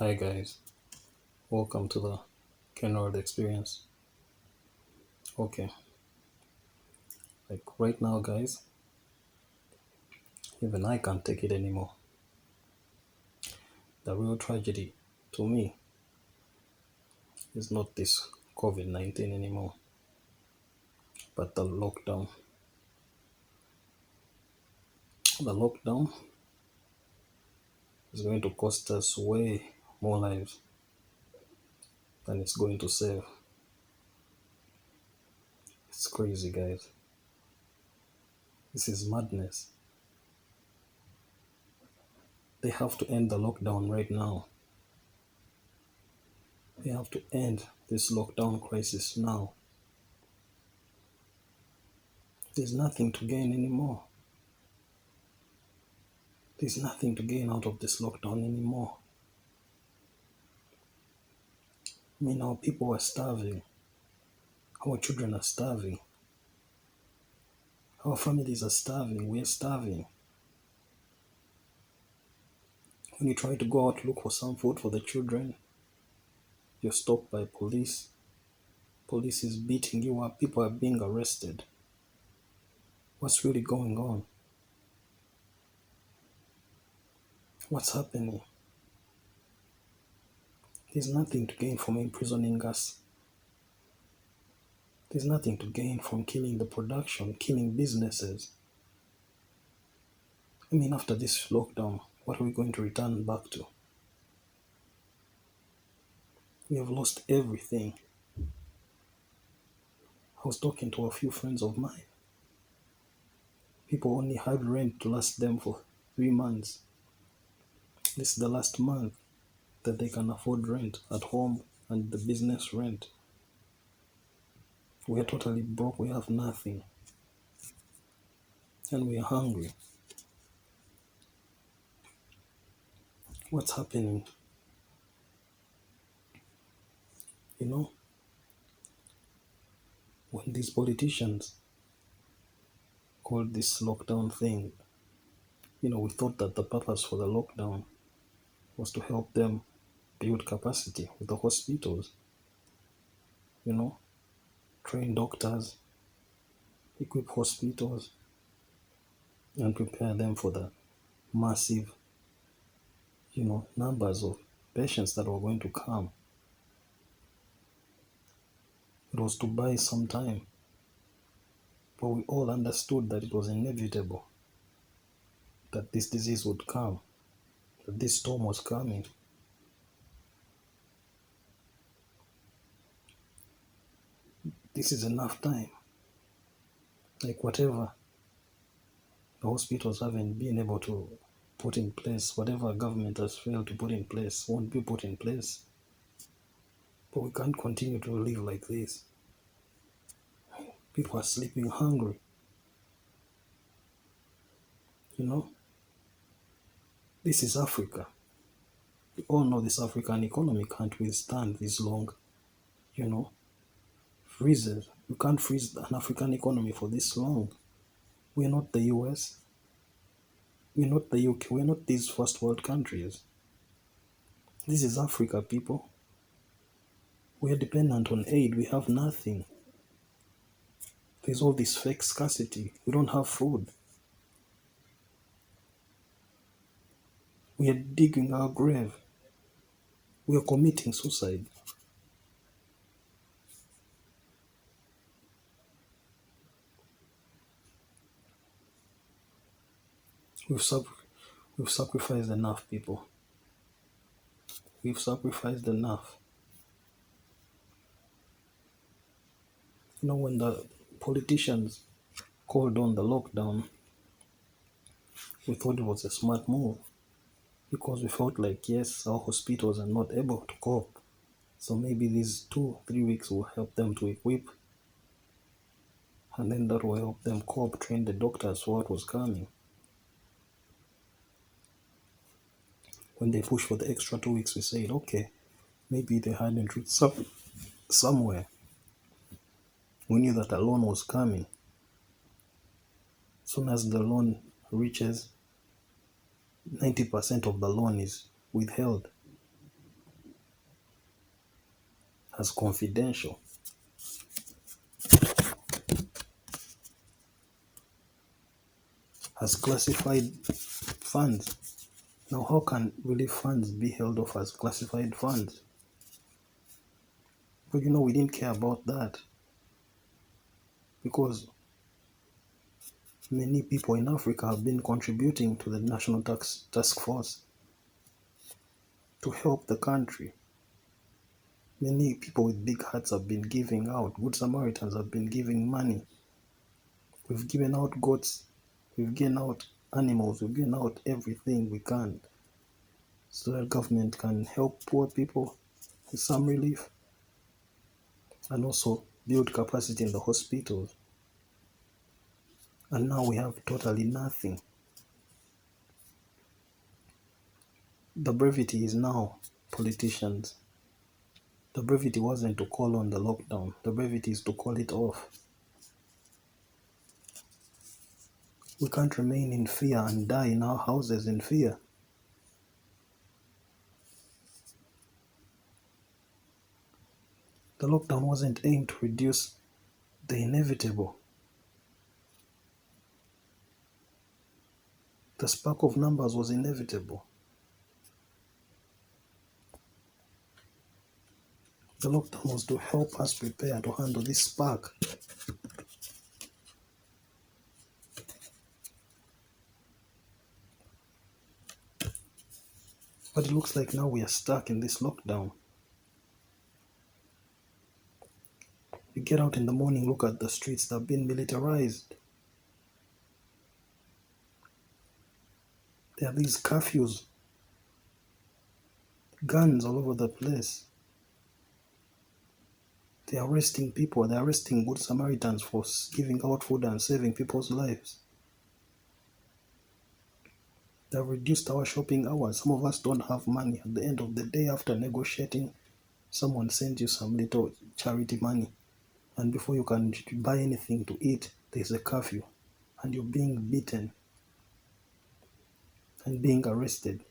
Hi guys, welcome to the Kenrald experience. Okay, like right now, guys, even I can't take it anymore. The real tragedy to me is not this COVID 19 anymore, but the lockdown. The lockdown is going to cost us way more lives than it's going to save. It's crazy, guys. This is madness. They have to end the lockdown right now. They have to end this lockdown crisis now. There's nothing to gain anymore. There's nothing to gain out of this lockdown anymore. I mean, our people are starving. Our children are starving. Our families are starving. We are starving. When you try to go out to look for some food for the children, you're stopped by police. Police is beating you up. People are being arrested. What's really going on? What's happening? There's nothing to gain from imprisoning us. There's nothing to gain from killing the production, killing businesses. I mean, after this lockdown, what are we going to return back to? We have lost everything. I was talking to a few friends of mine. People only had rent to last them for 3 months. This is the last month that they can afford rent at home and the business rent. We are totally broke. We have nothing. And we are hungry. What's happening? You know, when these politicians called this lockdown thing, we thought that the purpose for the lockdown was to help them build capacity with the hospitals, you know, train doctors, equip hospitals, and prepare them for the massive, numbers of patients that were going to come. It was to buy some time, but we all understood that it was inevitable that this disease would come, that this storm was coming. This is enough time. Like whatever the hospitals haven't been able to put in place, whatever government has failed to put in place, won't be put in place. But we can't continue to live like this. People are sleeping hungry. This is Africa. We all know this African economy can't withstand this long, you know, freezes. You can't freeze an African economy for this long. We're not the US. We're not the UK. We're not these first world countries. This is Africa, people. We are dependent on aid. We have nothing. There's all this fake scarcity. We don't have food. We are digging our grave. We are committing suicide. We've sacrificed enough, people. We've sacrificed enough. When the politicians called on the lockdown, we thought it was a smart move because we felt like, yes, our hospitals are not able to cope. So maybe these 2-3 weeks will help them to equip, and then that will help them cope, train the doctors for what was coming. When they pushed for the extra 2 weeks, we said, okay, maybe they hadn't reached somewhere. We knew that a loan was coming. As soon as the loan reaches, 90% of the loan is withheld. as confidential, as classified funds. Now, how can relief funds be held off as classified funds? But we didn't care about that because many people in Africa have been contributing to the National Task Force to help the country. Many people with big hearts have been giving out. Good Samaritans have been giving money. We've given out goats. We've given out animals. We've given out everything we can so that government can help poor people with some relief and also build capacity in the hospitals. And now we have totally nothing. The brevity is now politicians. The brevity wasn't to call on the lockdown. The brevity is to call it off. We can't remain in fear and die in our houses in fear. The lockdown wasn't aimed to reduce the inevitable. The spark of numbers was inevitable. The lockdown was to help us prepare to handle this spark. But it looks like now we are stuck in this lockdown. You get out in the morning, look at the streets that have been militarized. There are these curfews, guns all over the place. They are arresting people. They are arresting good Samaritans for giving out food and saving people's lives. They have reduced our shopping hours. Some of us don't have money. At the end of the day, after negotiating, someone sends you some little charity money. And before you can buy anything to eat, there's a curfew. And you're being beaten and being arrested.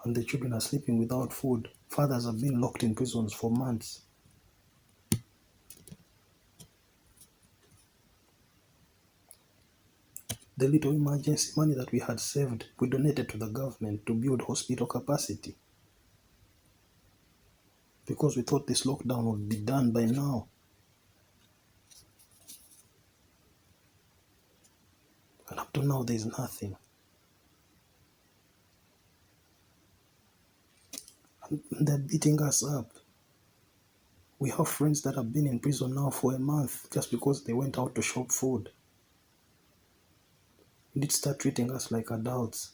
And the children are sleeping without food. Fathers have been locked in prisons for months. The little emergency money that we had saved, we donated to the government to build hospital capacity. Because we thought this lockdown would be done by now. And up to now, there's nothing. And they're beating us up. We have friends that have been in prison now for a month just because they went out to shop food. You need to start treating us like adults.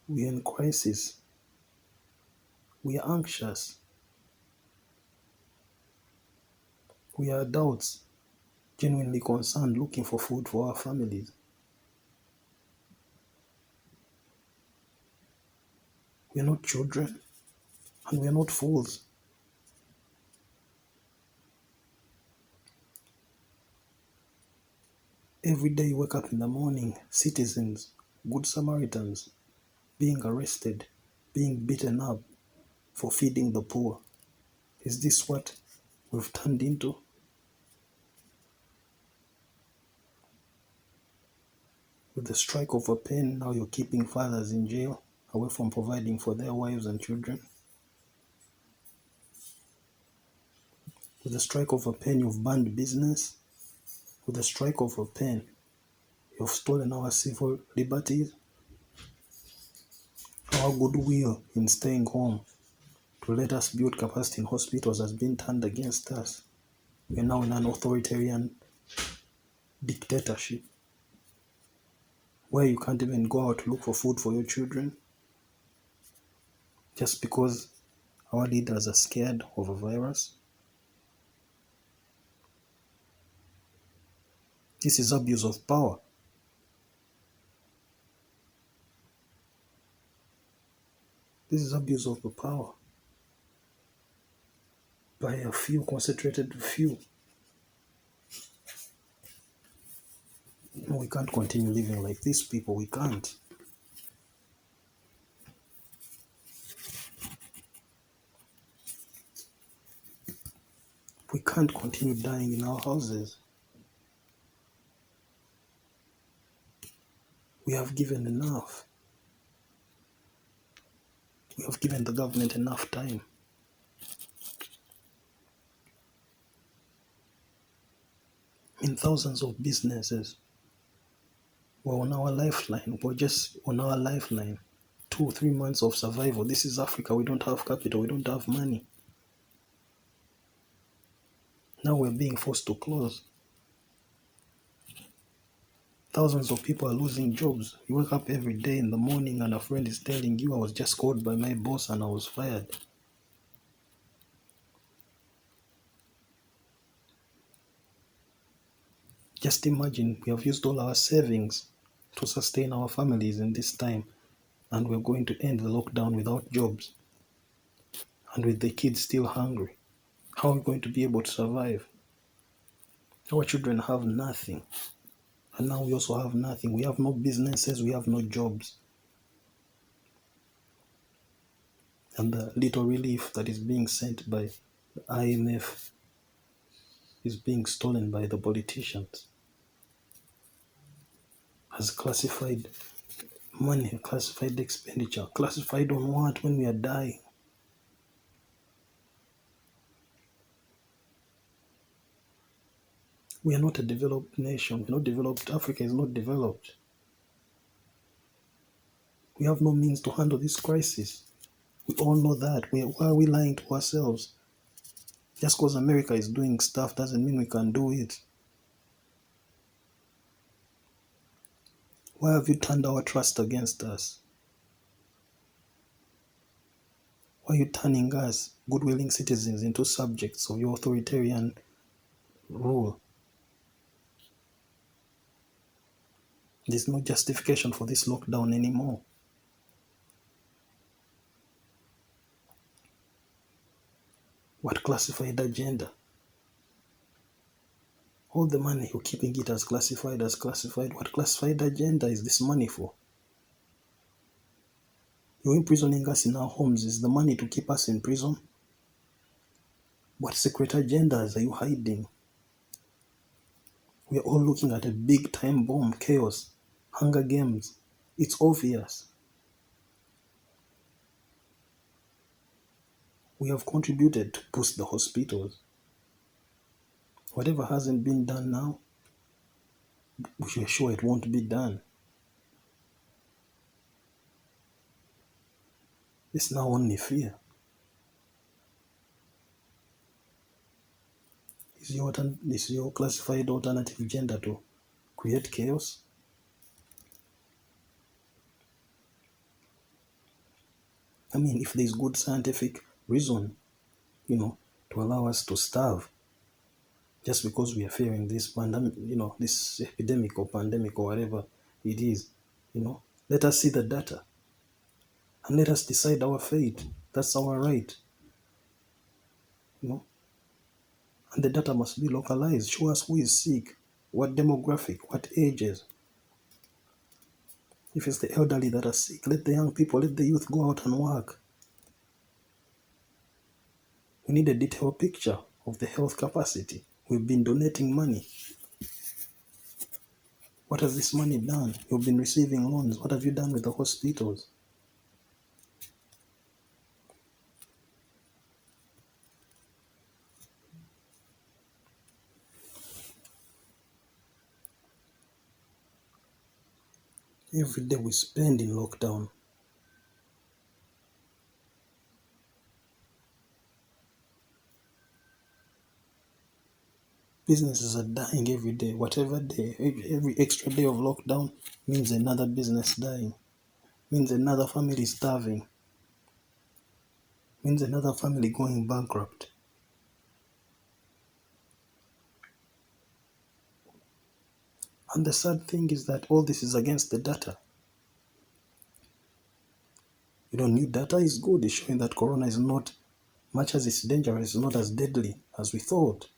We are in crisis. We are anxious. We are adults, genuinely concerned, looking for food for our families. We are not children, and we are not fools. Every day you wake up in the morning, citizens, good Samaritans, being arrested, being beaten up for feeding the poor. Is this what we've turned into? With the strike of a pen, now you're keeping fathers in jail, away from providing for their wives and children. With the strike of a pen, you've banned business. With the strike of a pen, you've stolen our civil liberties. Our goodwill in staying home to let us build capacity in hospitals has been turned against us. We're now in an authoritarian dictatorship where you can't even go out to look for food for your children just because our leaders are scared of a virus. This is abuse of power. This is abuse of the power by a few, concentrated few. No, we can't continue living like these people. We can't. We can't continue dying in our houses. We have given enough. We have given the government enough time. Thousands of businesses were on our lifeline. We're just on our lifeline. 2 or 3 months of survival. This is Africa. We don't have capital. We don't have money. Now we're being forced to close. Thousands of people are losing jobs. You wake up every day in the morning and a friend is telling you, I was just called by my boss and I was fired. Just imagine, we have used all our savings to sustain our families in this time, and we're going to end the lockdown without jobs and with the kids still hungry. How are we going to be able to survive? Our children have nothing, and now we also have nothing. We have no businesses, we have no jobs. And the little relief that is being sent by the IMF is being stolen by the politicians as classified money, classified expenditure. Classified on what? When we are dying. We are not a developed nation. We're not developed. Africa is not developed. We have no means to handle this crisis. We all know that. Why are we lying to ourselves? Just because America is doing stuff doesn't mean we can do it. Why have you turned our trust against us? Why are you turning us, good-willing citizens, into subjects of your authoritarian rule? There's no justification for this lockdown anymore. What classified agenda? All the money you're keeping it as classified. What classified agenda is this money for? You're imprisoning us in our homes. Is the money to keep us in prison? What secret agendas are you hiding? We are all looking at a big time bomb, chaos, Hunger Games. It's obvious. We have contributed to boost the hospitals. Whatever hasn't been done now, we are sure it won't be done. It's now only fear. Is your classified alternative agenda to create chaos? If there's good scientific reason, to allow us to starve just because we are fearing this pandemic, this epidemic or pandemic or whatever it is, let us see the data and let us decide our fate. That's our right, and the data must be localized. Show us who is sick, what demographic, what ages. If it's the elderly that are sick, let the young people, let the youth go out and work. We need a detailed picture of the health capacity. We've been donating money. What has this money done? You've been receiving loans. What have you done with the hospitals? Every day we spend in lockdown. Businesses are dying every day. Whatever day, every extra day of lockdown means another business dying, means another family starving, means another family going bankrupt. And the sad thing is that all this is against the data. New data is good. It's showing that corona is not, much as it's dangerous, it's not as deadly as we thought.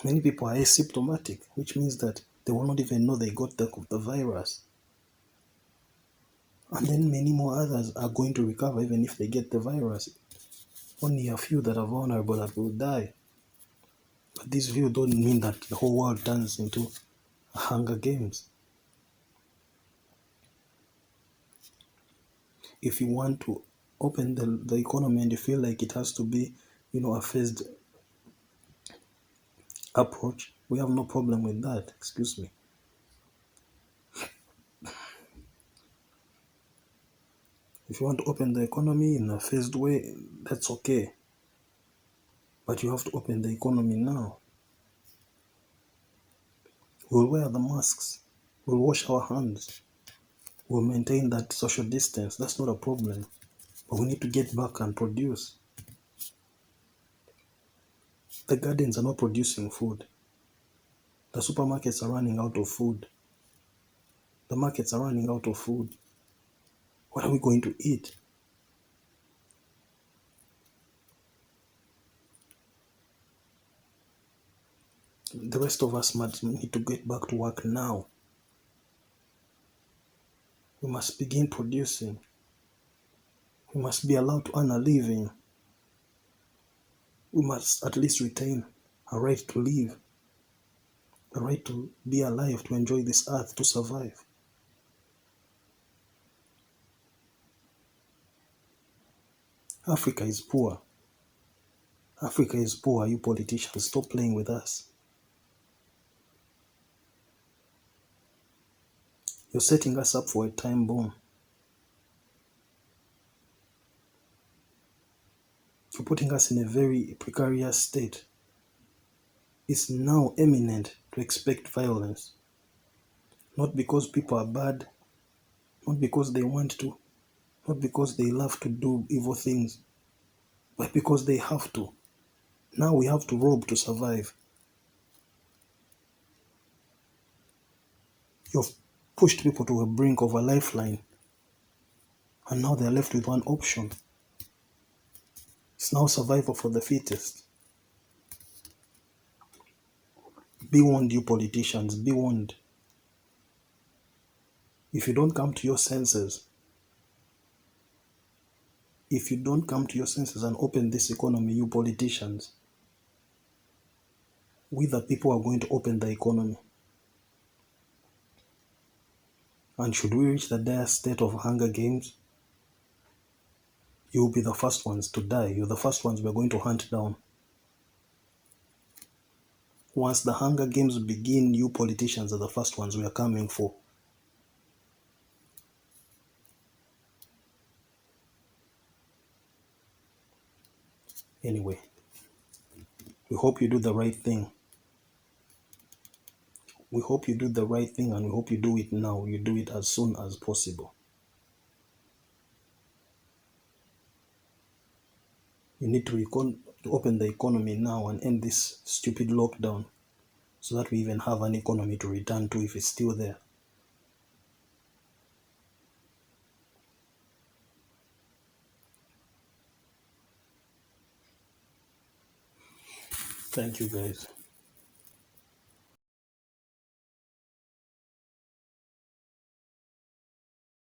Many people are asymptomatic, which means that they will not even know they got the virus. And then many more others are going to recover even if they get the virus. Only a few that are vulnerable that will die. But these few don't mean that the whole world turns into Hunger Games. If you want to open the economy and you feel like it has to be, a phased approach, we have no problem with that. Excuse me. If you want to open the economy in a phased way, that's okay. But you have to open the economy now. We'll wear the masks. We'll wash our hands. We'll maintain that social distance. That's not a problem. But we need to get back and produce. The gardens are not producing food. The supermarkets are running out of food. The markets are running out of food. What are we going to eat? The rest of us must need to get back to work now. We must begin producing. We must be allowed to earn a living. We must at least retain a right to live, a right to be alive, to enjoy this earth, to survive. Africa is poor. Africa is poor, you politicians. Stop playing with us. You're setting us up for a time bomb. You're putting us in a very precarious state. It's now imminent to expect violence. Not because people are bad, not because they want to, not because they love to do evil things, but because they have to. Now we have to rob to survive. You've pushed people to a brink of a lifeline, and now they're left with one option. It's now survival for the fittest. Be warned, you politicians, be warned. If you don't come to your senses, and open this economy, you politicians, we the people are going to open the economy. And should we reach the dire state of Hunger Games, you will be the first ones to die. You're the first ones we're going to hunt down. Once the Hunger Games begin, you politicians are the first ones we are coming for. Anyway, we hope you do the right thing. We hope you do the right thing, and we hope you do it now. You do it as soon as possible. You need to open the economy now and end this stupid lockdown so that we even have an economy to return to if it's still there. Thank you, guys.